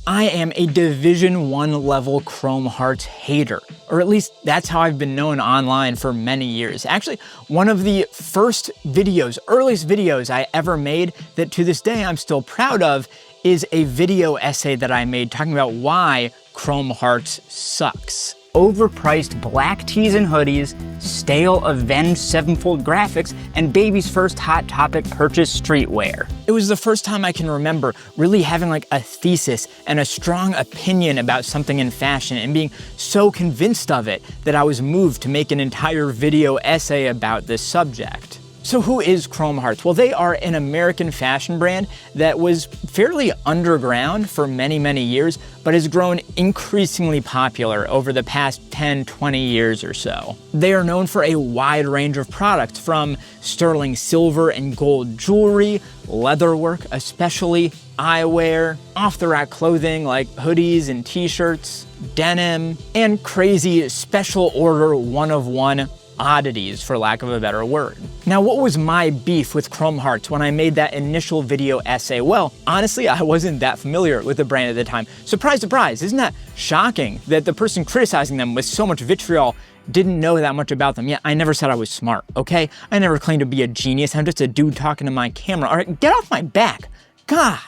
I am a Division 1 level Chrome Hearts hater, or at least that's how I've been known online for many years. Actually, one of the first videos, earliest videos I ever made that to this day I'm still proud of is a video essay that I made talking about why Chrome Hearts sucks. Overpriced black tees and hoodies, stale Avenged Sevenfold graphics, and baby's first Hot Topic purchase streetwear. It was the first time I can remember really having like a thesis and a strong opinion about something in fashion and being so convinced of it that I was moved to make an entire video essay about this subject. So who is Chrome Hearts? Well, they are an American fashion brand that was fairly underground for many, many years, but has grown increasingly popular over the past 10, 20 years or so. They are known for a wide range of products, from sterling silver and gold jewelry, leatherwork, especially eyewear, off-the-rack clothing like hoodies and t-shirts, denim, and crazy special order one-of-one oddities, for lack of a better word. Now, what was my beef with Chrome Hearts when I made that initial video essay? Well, honestly, I wasn't that familiar with the brand at the time. Surprise, surprise, isn't that shocking that the person criticizing them with so much vitriol didn't know that much about them? Yeah, I never said I was smart, okay? I never claimed to be a genius. I'm just a dude talking to my camera. All right, get off my back. God.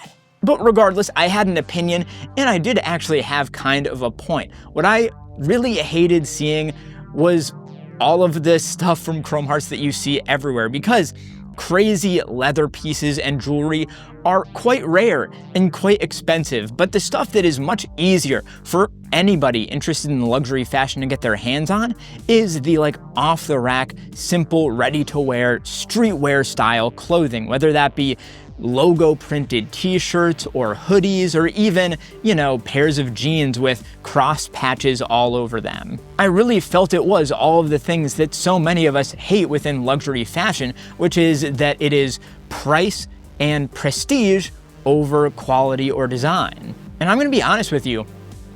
But regardless, I had an opinion, and I did actually have kind of a point. What I really hated seeing was all of this stuff from Chrome Hearts that you see everywhere, because crazy leather pieces and jewelry are quite rare and quite expensive, but the stuff that is much easier for anybody interested in luxury fashion to get their hands on is the like off-the-rack, simple, ready-to-wear, streetwear style clothing, whether that be logo printed t-shirts or hoodies, or even, you know, pairs of jeans with cross patches all over them. I really felt it was all of the things that so many of us hate within luxury fashion, which is that it is price and prestige over quality or design. And I'm gonna be honest with you,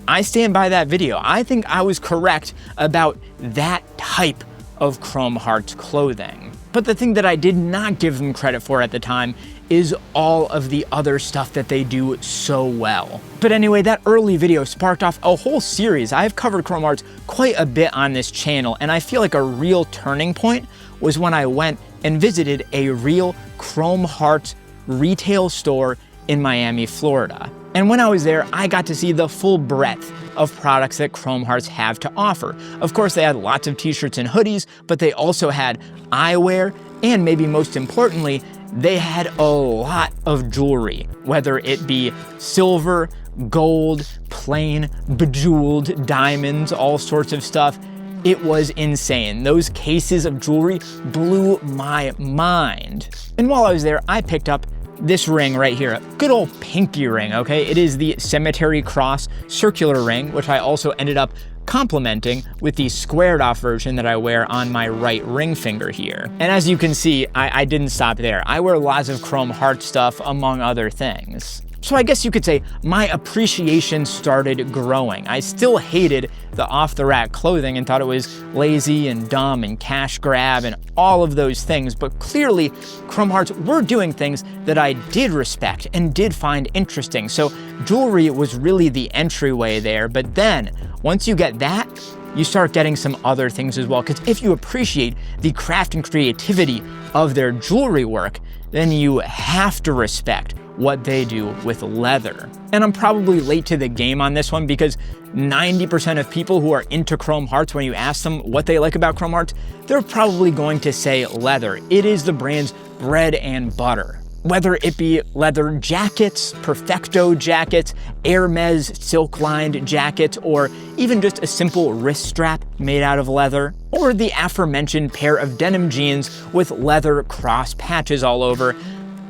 I stand by that video. I think I was correct about that type of Chrome Hearts clothing. But the thing that I did not give them credit for at the time is all of the other stuff that they do so well. But anyway, that early video sparked off a whole series. I've covered Chrome Hearts quite a bit on this channel, and I feel like a real turning point was when I went and visited a real Chrome Hearts retail store in Miami, Florida. And when I was there, I got to see the full breadth of products that Chrome Hearts have to offer. Of course, they had lots of t-shirts and hoodies, but they also had eyewear, and maybe most importantly, they had a lot of jewelry, whether it be silver, gold, plain, bejeweled, diamonds, all sorts of stuff. It was insane. Those cases of jewelry blew my mind. And while I was there, I picked up this ring right here, a good old pinky ring, okay? It is the Cemetery Cross circular ring, which I also ended up complementing with the squared off version that I wear on my right ring finger here. And as you can see, I didn't stop there. I wear lots of Chrome Hearts stuff, among other things. So I guess you could say my appreciation started growing. I still hated the off-the-rack clothing and thought it was lazy and dumb and cash grab and all of those things, but clearly Chrome Hearts were doing things that I did respect and did find interesting. So jewelry was really the entryway there, but then once you get that, you start getting some other things as well, because if you appreciate the craft and creativity of their jewelry work, then you have to respect what they do with leather. And I'm probably late to the game on this one, because 90% of people who are into Chrome Hearts, when you ask them what they like about Chrome Hearts, they're probably going to say leather. It is the brand's bread and butter. Whether it be leather jackets, Perfecto jackets, Hermes silk-lined jackets, or even just a simple wrist strap made out of leather, or the aforementioned pair of denim jeans with leather cross patches all over.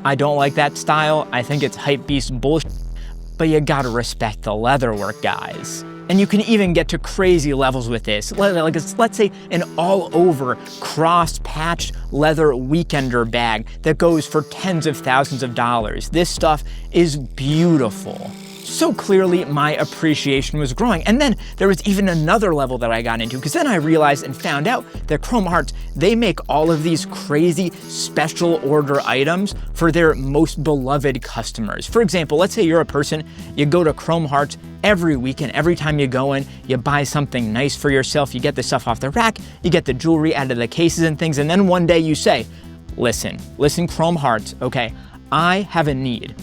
I don't like that style. I think it's hypebeast bullshit, but you gotta respect the leather work, guys. And you can even get to crazy levels with this. Like, let's say an all-over cross-patched leather weekender bag that goes for tens of thousands of dollars. This stuff is beautiful. So clearly my appreciation was growing. And then there was even another level that I got into, because then I realized and found out that Chrome Hearts, they make all of these crazy special order items for their most beloved customers. For example, let's say you're a person, you go to Chrome Hearts every week, and every time you go in, you buy something nice for yourself, you get the stuff off the rack, you get the jewelry out of the cases and things, and then one day you say, listen, Chrome Hearts, okay, I have a need.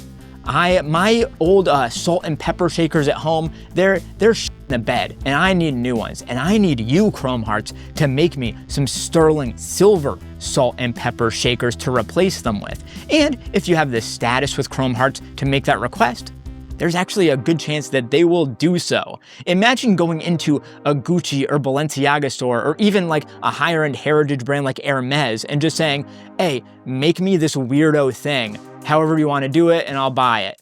My old salt and pepper shakers at home, they're in the bed, and I need new ones. And I need you, Chrome Hearts, to make me some sterling silver salt and pepper shakers to replace them with. And if you have the status with Chrome Hearts to make that request, there's actually a good chance that they will do so. Imagine going into a Gucci or Balenciaga store, or even like a higher end heritage brand like Hermes, and just saying, hey, make me this weirdo thing, however you want to do it, and I'll buy it.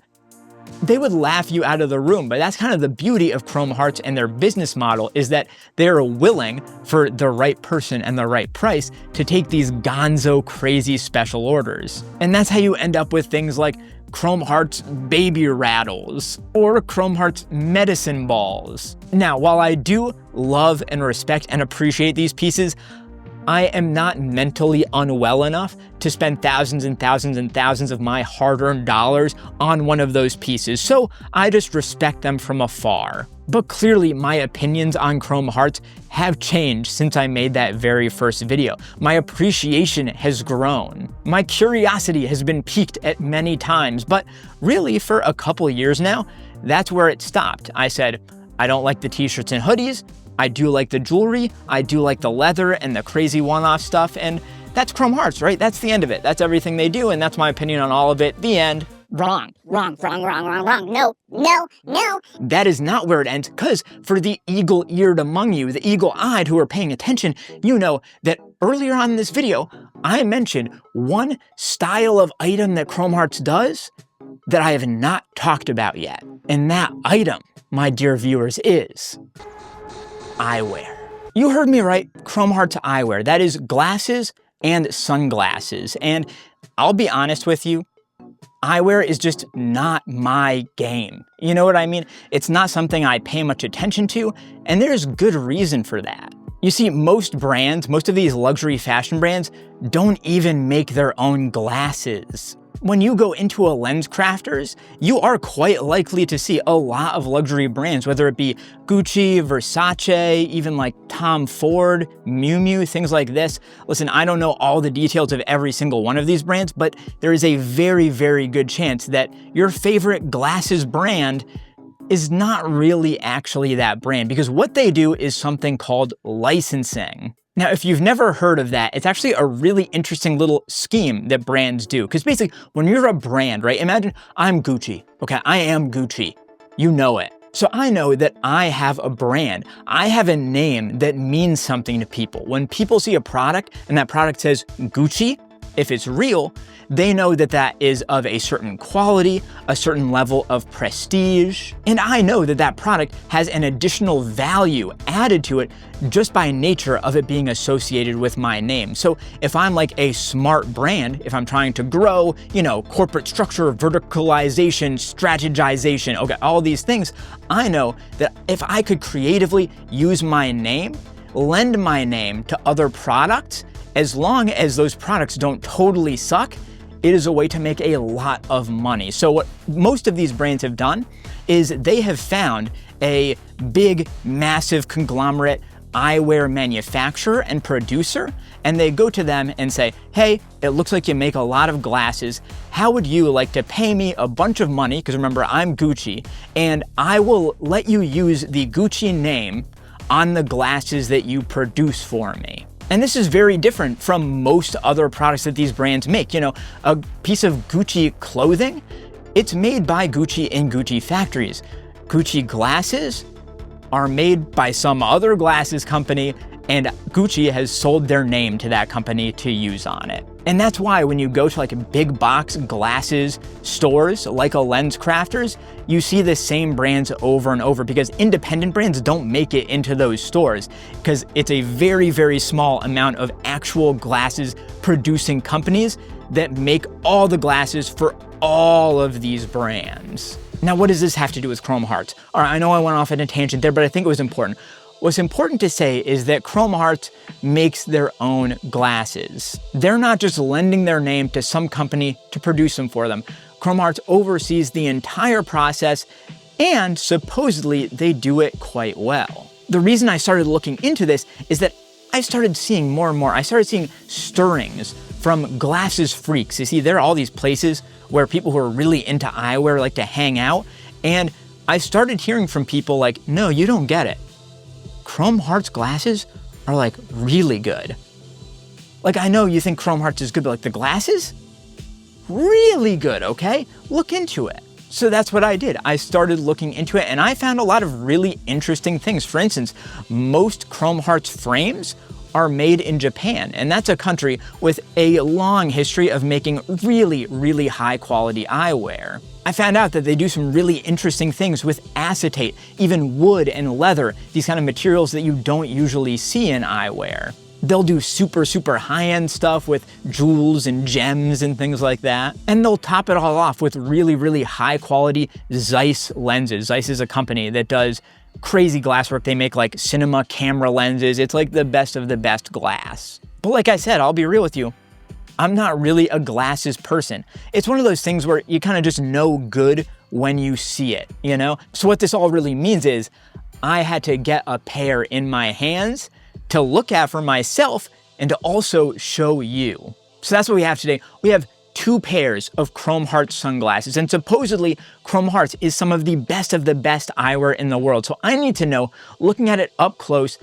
They would laugh you out of the room, but that's kind of the beauty of Chrome Hearts and their business model, is that they're willing, for the right person and the right price, to take these gonzo crazy special orders. And that's how you end up with things like Chrome Hearts baby rattles or Chrome Hearts medicine balls. Now, while I do love and respect and appreciate these pieces, I am not mentally unwell enough to spend thousands and thousands and thousands of my hard-earned dollars on one of those pieces, so I just respect them from afar. But clearly, my opinions on Chrome Hearts have changed since I made that very first video. My appreciation has grown. My curiosity has been piqued at many times, but really for a couple years now, that's where it stopped. I said, I don't like the t-shirts and hoodies, I do like the jewelry, I do like the leather and the crazy one-off stuff, and that's Chrome Hearts, right? That's the end of it. That's everything they do, and that's my opinion on all of it. The end. Wrong. No. That is not where it ends, because for the eagle-eared among you, the eagle-eyed who are paying attention, you know that earlier on in this video, I mentioned one style of item that Chrome Hearts does that I have not talked about yet. And that item, my dear viewers, is eyewear. You heard me right, Chrome Hearts eyewear. That is glasses and sunglasses. And I'll be honest with you, eyewear is just not my game. You know what I mean? It's not something I pay much attention to, and there's good reason for that. You see, most brands, most of these luxury fashion brands, don't even make their own glasses. When you go into a LensCrafters, you are quite likely to see a lot of luxury brands, whether it be Gucci, Versace, even like Tom Ford, Miu Miu, things like this. Listen, I don't know all the details of every single one of these brands, but there is a very, very good chance that your favorite glasses brand is not really actually that brand, because what they do is something called licensing. Now, if you've never heard of that, it's actually a really interesting little scheme that brands do. Because basically, when you're a brand, right? Imagine I'm Gucci, okay? I am Gucci. You know it. So I know that I have a brand. I have a name that means something to people. When people see a product and that product says Gucci, if it's real, they know that that is of a certain quality, a certain level of prestige. And I know that that product has an additional value added to it just by nature of it being associated with my name. So if I'm like a smart brand, if I'm trying to grow, you know, corporate structure, verticalization, strategization, okay, all these things, I know that if I could creatively use my name, lend my name to other products, as long as those products don't totally suck, it is a way to make a lot of money. So what most of these brands have done is they have found a big, massive conglomerate eyewear manufacturer and producer, and they go to them and say, hey, it looks like you make a lot of glasses. How would you like to pay me a bunch of money? Because remember, I'm Gucci, and I will let you use the Gucci name on the glasses that you produce for me. And this is very different from most other products that these brands make. You know, a piece of Gucci clothing, it's made by Gucci in Gucci factories. Gucci glasses are made by some other glasses company, and Gucci has sold their name to that company to use on it. And that's why when you go to like a big box glasses stores like a LensCrafters, you see the same brands over and over, because independent brands don't make it into those stores because it's a very, very small amount of actual glasses producing companies that make all the glasses for all of these brands. Now, what does this have to do with Chrome Hearts? All right, I know I went off on a tangent there, but I think it was important. What's important to say is that Chrome Hearts makes their own glasses. They're not just lending their name to some company to produce them for them. Chrome Hearts oversees the entire process, and supposedly they do it quite well. The reason I started looking into this is that I started seeing more and more. I started seeing stirrings from glasses freaks. You see, there are all these places where people who are really into eyewear like to hang out, and I started hearing from people like, no, you don't get it. Chrome Hearts glasses are like really good. Like, I know you think Chrome Hearts is good, but like the glasses? Really good, okay? Look into it. So that's what I did. I started looking into it and I found a lot of really interesting things. For instance, most Chrome Hearts frames are made in Japan, and that's a country with a long history of making really, really high quality eyewear. I found out that they do some really interesting things with acetate, even wood and leather, these kind of materials that you don't usually see in eyewear. They'll do super, super high-end stuff with jewels and gems and things like that. And they'll top it all off with really, really high-quality Zeiss lenses. Zeiss is a company that does crazy glasswork. They make like cinema camera lenses. It's like the best of the best glass. But like I said, I'll be real with you, I'm not really a glasses person. It's one of those things where you kind of just know good when you see it, you know? So what this all really means is I had to get a pair in my hands to look at for myself and to also show you. So that's what we have today. We have 2 pairs of Chrome Hearts sunglasses, and supposedly Chrome Hearts is some of the best eyewear in the world. So I need to know, looking at it up close,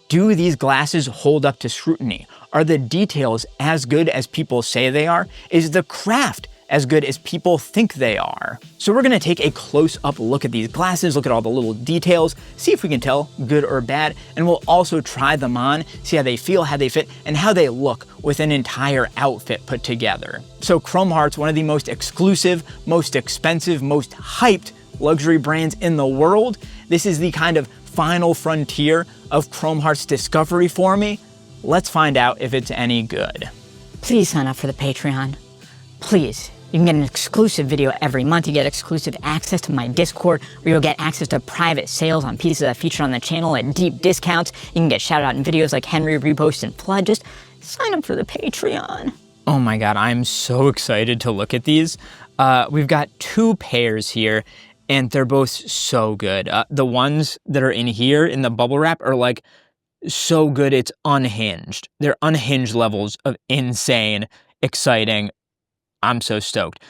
do these glasses hold up to scrutiny? Are the details as good as people say they are? Is the craft as good as people think they are? So we're gonna take a close-up look at these glasses, look at all the little details, see if we can tell good or bad, and we'll also try them on, see how they feel, how they fit, and how they look with an entire outfit put together. So Chrome Hearts, one of the most exclusive, most expensive, most hyped luxury brands in the world. This is the kind of final frontier of Chrome Hearts discovery for me. Let's find out if it's any good. Please sign up for the Patreon. Please. You can get an exclusive video every month. You get exclusive access to my Discord, where you'll get access to private sales on pieces that feature on the channel at deep discounts. You can get shout out in videos like Henry, Repost, and Flood. Just sign up for the Patreon. Oh my God, I'm so excited to look at these. We've got 2 pairs here, and they're both so good. The ones that are in here in the bubble wrap are like so good, it's unhinged. They're unhinged levels of insane, exciting. I'm so stoked.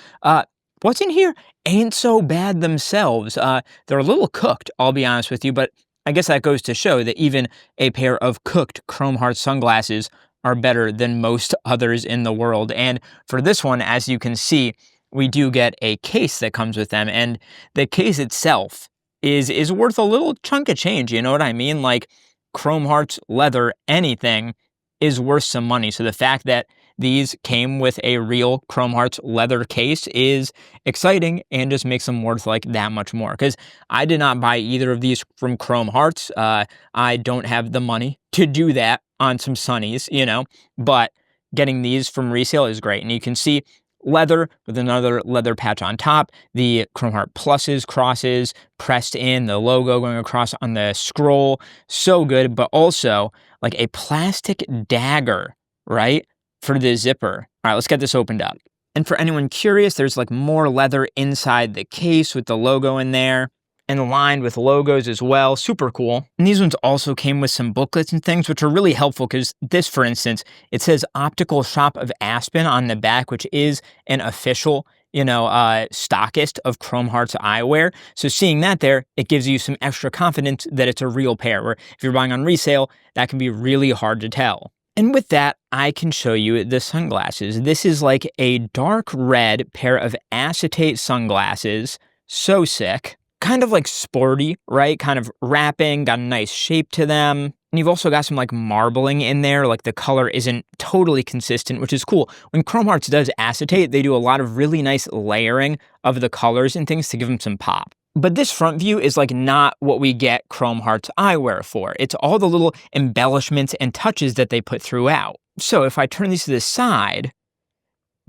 What's in here ain't so bad themselves. They're a little cooked, I'll be honest with you, but I guess that goes to show that even a pair of cooked Chrome Hearts sunglasses are better than most others in the world. And for this one, as you can see, we do get a case that comes with them, and the case itself is worth a little chunk of change, you know what I mean? Like, Chrome Hearts leather, anything, is worth some money. So the fact that these came with a real Chrome Hearts leather case is exciting and just makes them worth like that much more. Because I did not buy either of these from Chrome Hearts. I don't have the money to do that on some sunnies, you know, but getting these from resale is great. And you can see leather with another leather patch on top, the Chrome Heart pluses, crosses pressed in, the logo going across on the scroll. So good, but also like a plastic dagger, right? For the zipper. All right, let's get this opened up. And for anyone curious, there's like more leather inside the case with the logo in there and lined with logos as well. Super cool. And these ones also came with some booklets and things, which are really helpful because this, for instance, it says Optical Shop of Aspen on the back, which is an official, you know, stockist of Chrome Hearts eyewear. So seeing that there, it gives you some extra confidence that it's a real pair, where if you're buying on resale, that can be really hard to tell. And with that, I can show you the sunglasses. This is like a dark red pair of acetate sunglasses. So sick. Kind of like sporty, right? Kind of wrapping, got a nice shape to them. And you've also got some like marbling in there, like the color isn't totally consistent, which is cool. When Chrome Hearts does acetate, they do a lot of really nice layering of the colors and things to give them some pop. But this front view is like not what we get Chrome Hearts eyewear for. It's all the little embellishments and touches that they put throughout. So if I turn these to the side,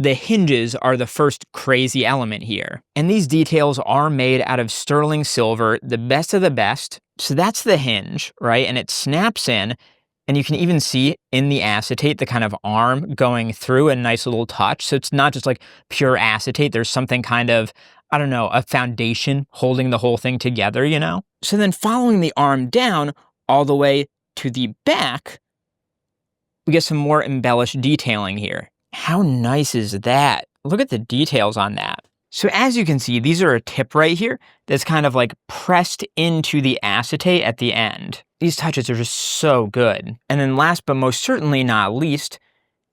The hinges are the first crazy element here. And these details are made out of sterling silver, the best of the best. So that's the hinge, right? And it snaps in, and you can even see in the acetate the kind of arm going through, a nice little touch. So it's not just like pure acetate. There's something kind of, I don't know, a foundation holding the whole thing together, you know? So then following the arm down all the way to the back, we get some more embellished detailing here. How nice is that? Look at the details on that. So as you can see, these are a tip right here that's kind of like pressed into the acetate at the end. These touches are just so good. And then last but most certainly not least,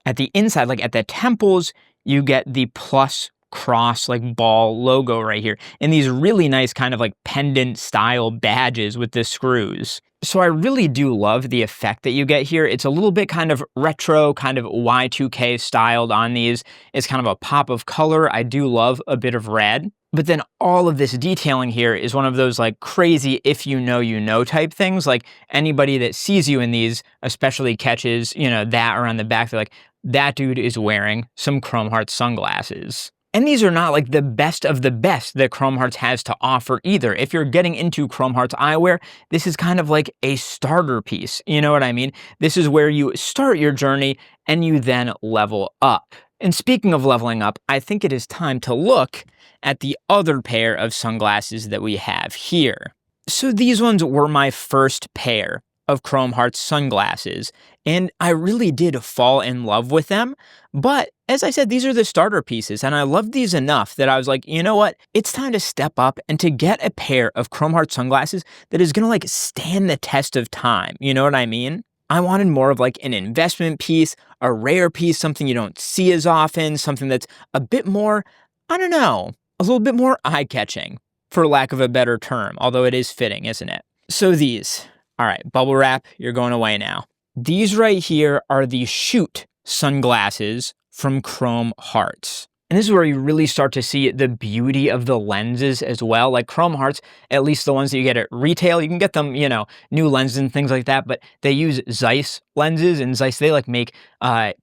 at the inside, like at the temples, you get the plus cross like ball logo right here. And these really nice kind of like pendant style badges with the screws. So I really do love the effect that you get here. It's a little bit kind of retro, kind of Y2K styled on these. It's kind of a pop of color. I do love a bit of red. But then all of this detailing here is one of those like crazy if you know type things. Like anybody that sees you in these, especially catches, you know, that around the back, they're like, that dude is wearing some Chrome Hearts sunglasses. And these are not like the best of the best that Chrome Hearts has to offer either. If you're getting into Chrome Hearts eyewear, this is kind of like a starter piece. You know what I mean? This is where you start your journey and you then level up. And speaking of leveling up, I think it is time to look at the other pair of sunglasses that we have here. So these ones were my first pair of Chrome Hearts sunglasses, and I really did fall in love with them. But as I said, these are the starter pieces, and I loved these enough that I was like, you know what? It's time to step up and to get a pair of Chrome Hearts sunglasses that is gonna like stand the test of time. You know what I mean? I wanted more of like an investment piece, a rare piece, something you don't see as often, something that's a bit more, I don't know, a little bit more eye-catching, for lack of a better term, although it is fitting, isn't it? So these. All right, bubble wrap, you're going away now. These right here are the Shoot sunglasses from Chrome Hearts. And this is where you really start to see the beauty of the lenses as well. Like Chrome Hearts, at least the ones that you get at retail, you can get them, you know, new lenses and things like that, but they use Zeiss lenses, and Zeiss, they like make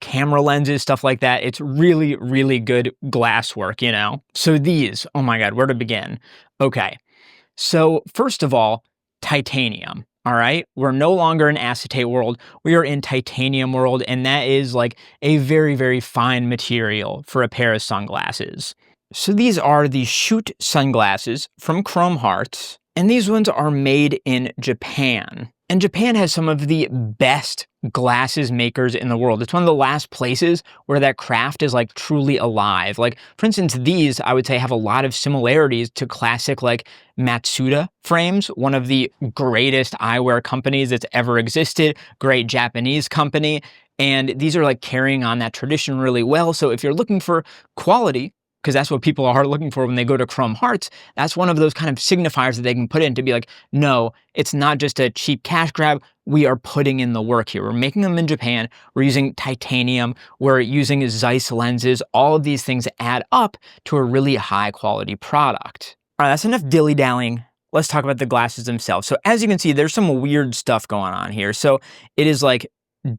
camera lenses, stuff like that. It's really, really good glass work, you know? So these, oh my God, where to begin? Okay, so first of all, titanium. All right, we're no longer in acetate world. We are in titanium world, and that is like a very, very fine material for a pair of sunglasses. So these are the Shoot sunglasses from Chrome Hearts, and these ones are made in Japan. And Japan has some of the best glasses makers in the world. It's one of the last places where that craft is like truly alive. Like, for instance, these I would say have a lot of similarities to classic like Matsuda frames, one of the greatest eyewear companies that's ever existed, great Japanese company. And these are like carrying on that tradition really well. So if you're looking for quality, because that's what people are looking for when they go to Chrome Hearts, that's one of those kind of signifiers that they can put in to be like, no, it's not just a cheap cash grab. We are putting in the work here. We're making them in Japan. We're using titanium. We're using Zeiss lenses. All of these things add up to a really high quality product. All right, that's enough dilly-dallying. Let's talk about the glasses themselves. So as you can see, there's some weird stuff going on here. So it is like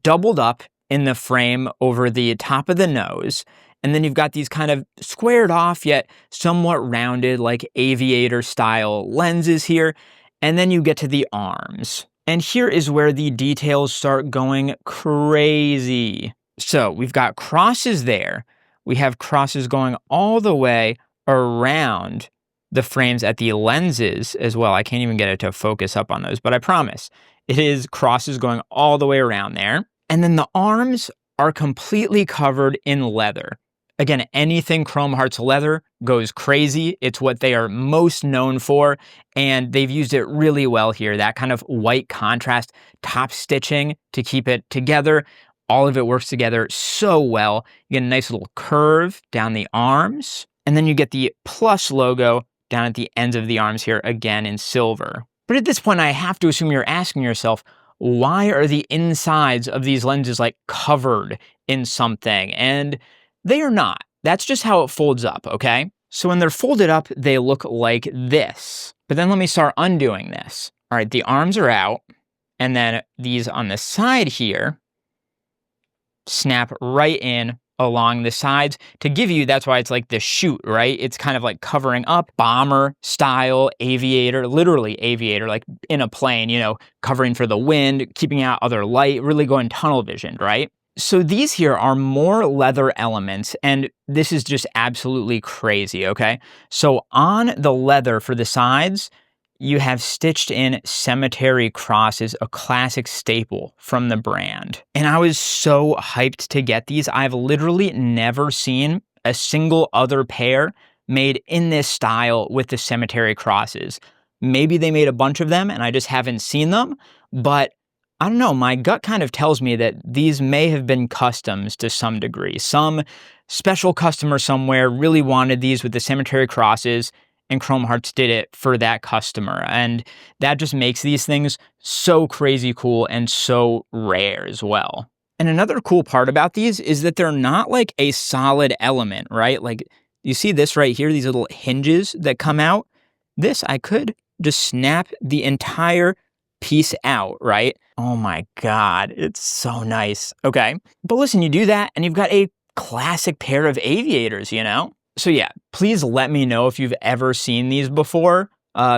doubled up in the frame over the top of the nose. And then you've got these kind of squared off yet somewhat rounded like aviator style lenses here. And then you get to the arms. And here is where the details start going crazy. So we've got crosses there. We have crosses going all the way around the frames at the lenses as well. I can't even get it to focus up on those, but I promise it is crosses going all the way around there. And then the arms are completely covered in leather. Again, anything Chrome Hearts leather goes crazy. It's what they are most known for, and they've used it really well here. That kind of white contrast top stitching to keep it together. All of it works together so well. You get a nice little curve down the arms, and then you get the plus logo down at the ends of the arms here, again in silver. But at this point, I have to assume you're asking yourself, why are the insides of these lenses like covered in something? And they are not. That's just how it folds up, okay? So when they're folded up, they look like this. But then let me start undoing this. All right, the arms are out, and then these on the side here snap right in along the sides to give you, that's why it's like the chute, right? It's kind of like covering up bomber style aviator, literally aviator, like in a plane, covering for the wind, keeping out other light, really going tunnel visioned, right? So these here are more leather elements, and this is just absolutely crazy, okay? So on the leather for the sides, you have stitched in cemetery crosses, a classic staple from the brand. And I was so hyped to get these. I've literally never seen a single other pair made in this style with the cemetery crosses. Maybe they made a bunch of them and I just haven't seen them, but I don't know, my gut kind of tells me that these may have been customs to some degree. Some special customer somewhere really wanted these with the cemetery crosses, and Chrome Hearts did it for that customer. And that just makes these things so crazy cool and so rare as well. And another cool part about these is that they're not like a solid element, right? Like you see this right here, these little hinges that come out. This, I could just snap the entire piece out, right? Oh my God, it's so nice. Okay. But listen, you do that and you've got a classic pair of aviators, So yeah, please let me know if you've ever seen these before,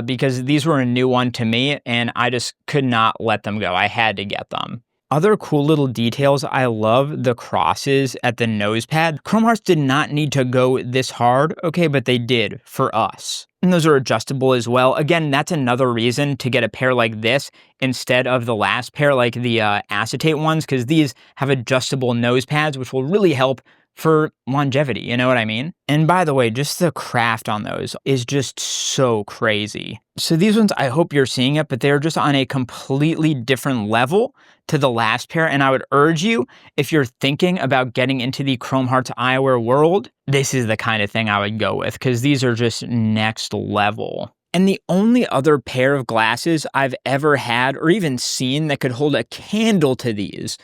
because these were a new one to me and I just could not let them go. I had to get them. Other cool little details, I love the crosses at the nose pad. Chrome Hearts did not need to go this hard, okay, but they did for us. And those are adjustable as well. Again, that's another reason to get a pair like this instead of the last pair, like the acetate ones, because these have adjustable nose pads, which will really help for longevity, you know what I mean? And by the way, just the craft on those is just so crazy. So these ones, I hope you're seeing it, but they're just on a completely different level to the last pair. And I would urge you, if you're thinking about getting into the Chrome Hearts eyewear world, this is the kind of thing I would go with, because these are just next level. And the only other pair of glasses I've ever had or even seen that could hold a candle to these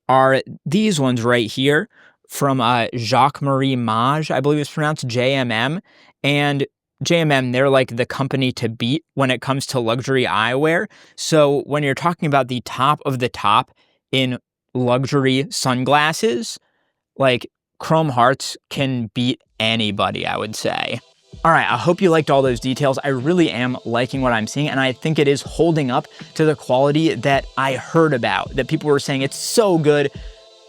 are these ones right here, from Jacques-Marie Mage, I believe it's pronounced JMM. And JMM, they're like the company to beat when it comes to luxury eyewear. So when you're talking about the top of the top in luxury sunglasses, like Chrome Hearts can beat anybody, I would say. All right, I hope you liked all those details. I really am liking what I'm seeing, and I think it is holding up to the quality that I heard about, that people were saying it's so good.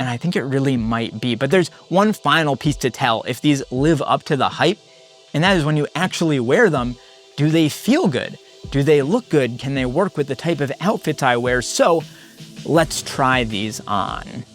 And I think it really might be. But there's one final piece to tell if these live up to the hype, and that is when you actually wear them, do they feel good? Do they look good? Can they work with the type of outfits I wear? So let's try these on.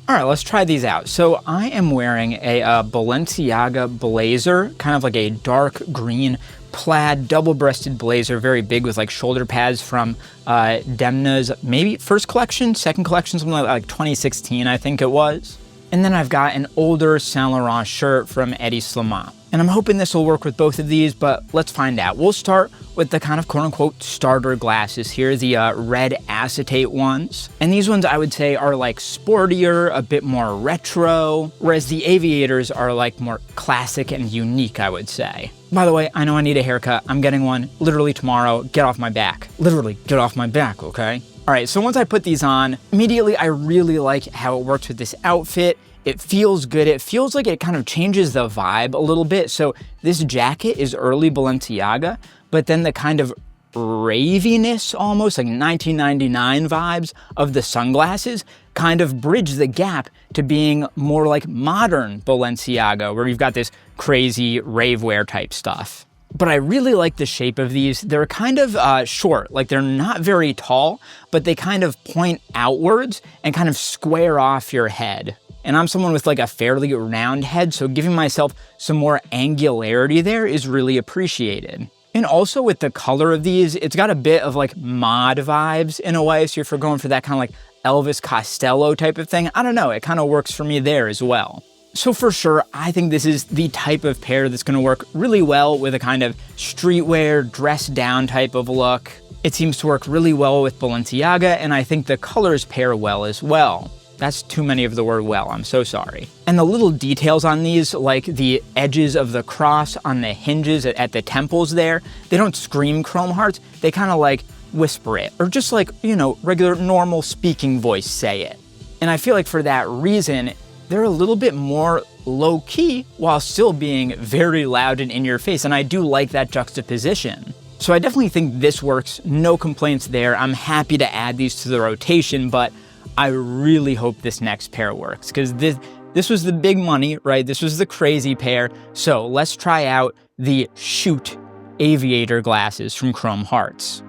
All right, let's try these out. So I am wearing a Balenciaga blazer, kind of like a dark green plaid double-breasted blazer, very big with like shoulder pads from Demna's maybe first collection, second collection, something like 2016, I think it was. And then I've got an older Saint Laurent shirt from Eddie Slimane. And I'm hoping this will work with both of these, but let's find out. We'll start with the kind of quote-unquote starter glasses here, the red acetate ones. And these ones I would say are like sportier, a bit more retro, whereas the aviators are like more classic and unique, I would say. By the way, I know I need a haircut. I'm getting one literally tomorrow. Get off my back. Literally, get off my back, okay? All right, so once I put these on, immediately I really like how it works with this outfit. It feels good. It feels like it kind of changes the vibe a little bit. So this jacket is early Balenciaga, but then the kind of raviness, almost like 1999 vibes of the sunglasses kind of bridge the gap to being more like modern Balenciaga, where you've got this crazy rave wear type stuff. But I really like the shape of these. They're kind of short, like they're not very tall, but they kind of point outwards and kind of square off your head. And I'm someone with like a fairly round head, so giving myself some more angularity there is really appreciated. And also with the color of these, it's got a bit of like mod vibes in a way. So if you're going for that kind of like Elvis Costello type of thing, I don't know, it kind of works for me there as well. So for sure, I think this is the type of pair that's going to work really well with a kind of streetwear, dress down type of look. It seems to work really well with Balenciaga, and I think the colors pair well as well. That's too many of the word well, I'm so sorry. And the little details on these, like the edges of the cross on the hinges at the temples there, they don't scream Chrome Hearts, they kind of like whisper it, or just like, you know, regular normal speaking voice say it. And I feel like for that reason, they're a little bit more low-key while still being very loud and in your face, and I do like that juxtaposition. So I definitely think this works, no complaints there. I'm happy to add these to the rotation, but I really hope this next pair works, because this was the big money, right? This was the crazy pair. So let's try out the Shoot aviator glasses from Chrome Hearts.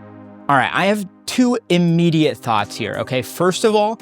All right, I have two immediate thoughts here, okay? First of all,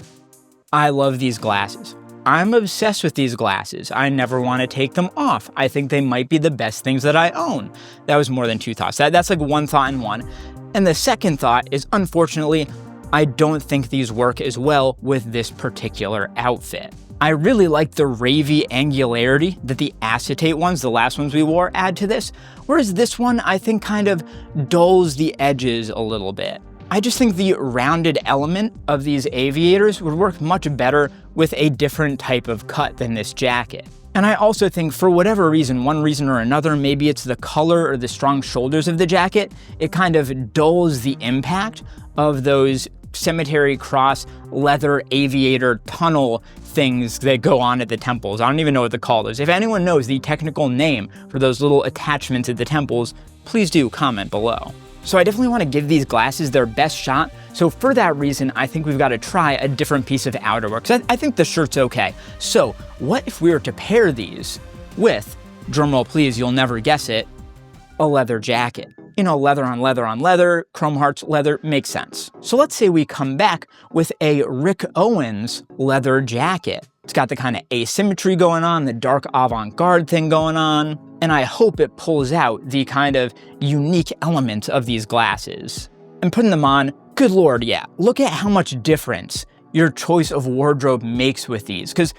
I love these glasses. I'm obsessed with these glasses. I never want to take them off. I think they might be the best things that I own. That was more than two thoughts. That's like one thought in one. And the second thought is, unfortunately, I don't think these work as well with this particular outfit. I really like the ravey angularity that the acetate ones, the last ones we wore, add to this, whereas this one I think kind of dulls the edges a little bit. I just think the rounded element of these aviators would work much better with a different type of cut than this jacket. And I also think for whatever reason, one reason or another, maybe it's the color or the strong shoulders of the jacket, it kind of dulls the impact of those cemetery cross leather aviator tunnel things that go on at the temples. I don't even know what to call those. If anyone knows the technical name for those little attachments at the temples, please do comment below. So I definitely want to give these glasses their best shot. So for that reason, I think we've got to try a different piece of outerwear, because I think the shirt's okay. So what if we were to pair these with, drumroll please, you'll never guess it, a leather jacket? You know, leather on leather on leather, Chrome Hearts leather makes sense. So let's say we come back with a Rick Owens leather jacket. It's got the kind of asymmetry going on, the dark avant-garde thing going on, and I hope it pulls out the kind of unique element of these glasses. And putting them on, good lord, yeah, look at how much difference your choice of wardrobe makes with these, because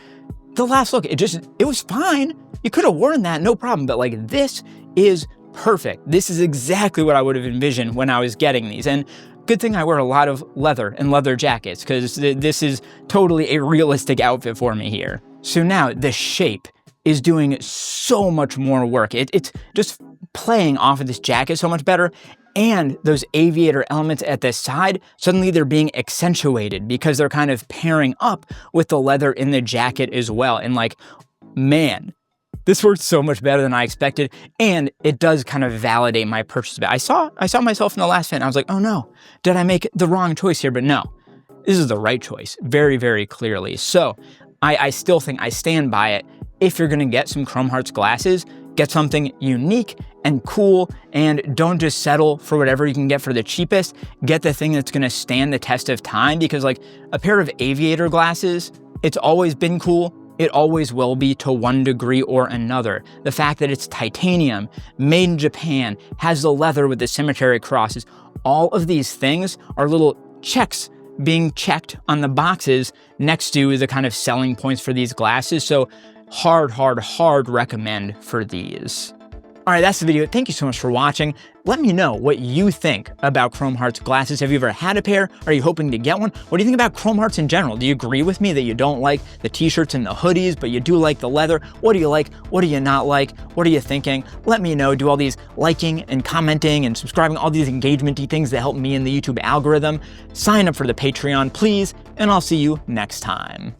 the last look, it was fine. You could have worn that, no problem, but like this is perfect. This is exactly what I would have envisioned when I was getting these. And good thing I wear a lot of leather and leather jackets, because this is totally a realistic outfit for me here. So now the shape is doing so much more work. It's just playing off of this jacket so much better. And those aviator elements at the side, suddenly they're being accentuated because they're kind of pairing up with the leather in the jacket as well. And like, man, this worked so much better than I expected, and it does kind of validate my purchase. I saw myself in the last fit, and I was like, oh no, did I make the wrong choice here? But no, this is the right choice, very, very clearly. So I still think I stand by it. If you're gonna get some Chrome Hearts glasses, get something unique and cool, and don't just settle for whatever you can get for the cheapest. Get the thing that's gonna stand the test of time, because like a pair of aviator glasses, it's always been cool. It always will be to one degree or another. The fact that it's titanium, made in Japan, has the leather with the cemetery crosses, all of these things are little checks being checked on the boxes next to the kind of selling points for these glasses. So hard recommend for these. All right, that's the video. Thank you so much for watching. Let me know what you think about Chrome Hearts glasses. Have you ever had a pair? Are you hoping to get one? What do you think about Chrome Hearts in general? Do you agree with me that you don't like the t-shirts and the hoodies, but you do like the leather? What do you like? What do you not like? What are you thinking? Let me know. Do all these liking and commenting and subscribing, all these engagement-y things that help me in the YouTube algorithm. Sign up for the Patreon, please, and I'll see you next time.